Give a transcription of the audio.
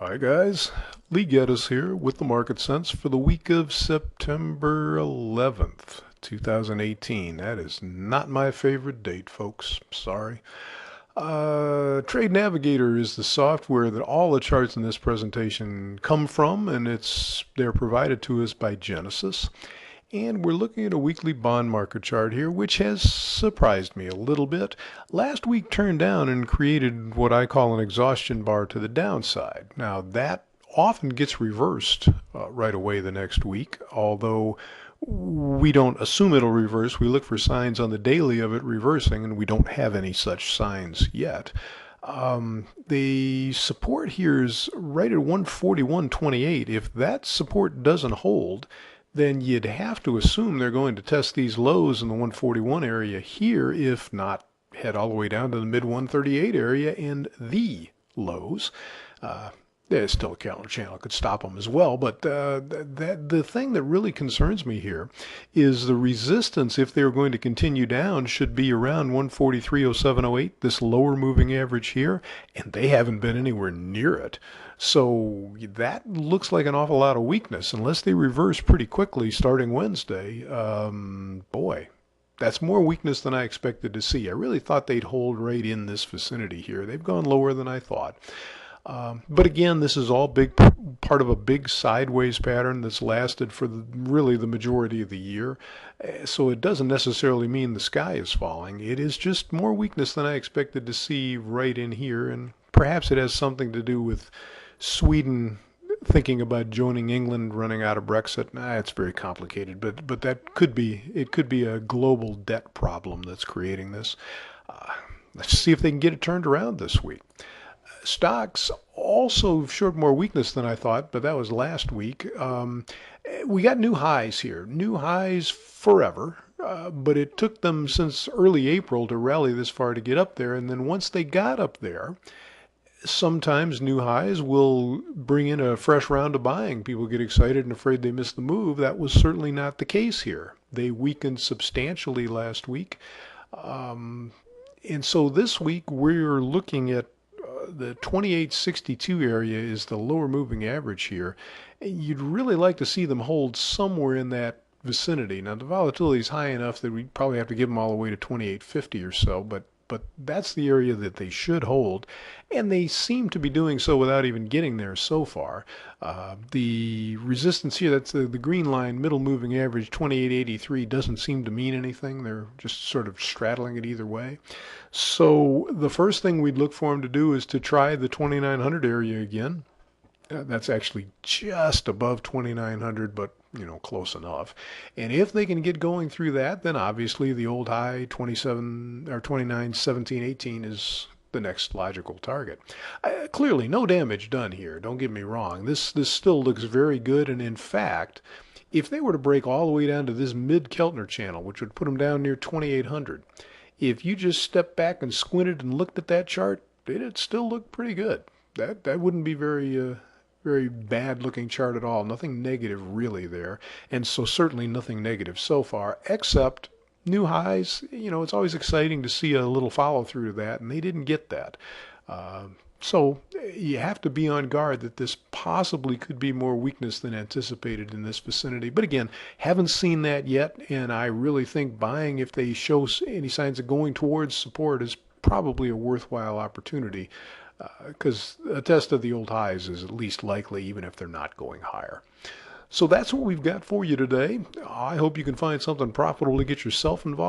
Hi guys, Lee Gettess here with the Market Sense for the week of September 11th, 2018. That is not my favorite date, folks. Sorry. Trade Navigator is the software that all the charts in this presentation come from, and they're provided to us by Genesis. And we're looking at a weekly bond market chart here, which has surprised me a little bit. Last week turned down and created what I call an exhaustion bar to the downside. Now that often gets reversed right away the next week, although we don't assume it'll reverse. We look for signs on the daily of it reversing, and we don't have any such signs yet. The support here is right at 141.28. If that support doesn't hold, then you'd have to assume they're going to test these lows in the 141 area here, if not head all the way down to the mid 138 area and the lows. There's still a counter channel could stop them as well, but the thing that really concerns me here is the resistance, if they're going to continue down, should be around 143.0708, this lower moving average here, and they haven't been anywhere near it. So that looks like an awful lot of weakness, unless they reverse pretty quickly starting Wednesday. Boy, that's more weakness than I expected to see. I really thought they'd hold right in this vicinity here. They've gone lower than I thought. But again, this is all part of a big sideways pattern that's lasted for really the majority of the year. So it doesn't necessarily mean the sky is falling. It is just more weakness than I expected to see right in here, and perhaps it has something to do with Sweden thinking about joining England, running out of Brexit. It's very complicated, but that could be a global debt problem that's creating this. Let's see if they can get it turned around this week. Stocks also showed more weakness than I thought, but that was last week. We got new highs here, new highs forever, but it took them since early April to rally this far to get up there. And then once they got up there, sometimes new highs will bring in a fresh round of buying. People get excited and afraid they missed the move. That was certainly not the case here. They weakened substantially last week. And so this week we're looking at the 2862 area is the lower moving average here. You'd really like to see them hold somewhere in that vicinity. Now the volatility is high enough that we'd probably have to give them all the way to 2850 or so, but that's the area that they should hold, and they seem to be doing so without even getting there so far. The resistance here, that's the green line, middle moving average, 2883, doesn't seem to mean anything. They're just sort of straddling it either way. So the first thing we'd look for them to do is to try the 2900 area again. That's actually just above 2900, but close enough. And if they can get going through that, then obviously the old high 27 or 29 17 18 is the next logical target. Clearly no damage done here, don't get me wrong. This still looks very good, and in fact, if they were to break all the way down to this mid-Keltner channel, which would put them down near 2800, if you just stepped back and squinted and looked at that chart, it'd still look pretty good. That wouldn't be very bad looking chart at all. Nothing negative really there, and so certainly nothing negative so far, except new highs. It's always exciting to see a little follow through to that, and they didn't get that. So you have to be on guard that this possibly could be more weakness than anticipated in this vicinity. But again, haven't seen that yet, and I really think buying, if they show any signs of going towards support, is probably a worthwhile opportunity, because a test of the old highs is at least likely, even if they're not going higher. So that's what we've got for you today. I hope you can find something profitable to get yourself involved.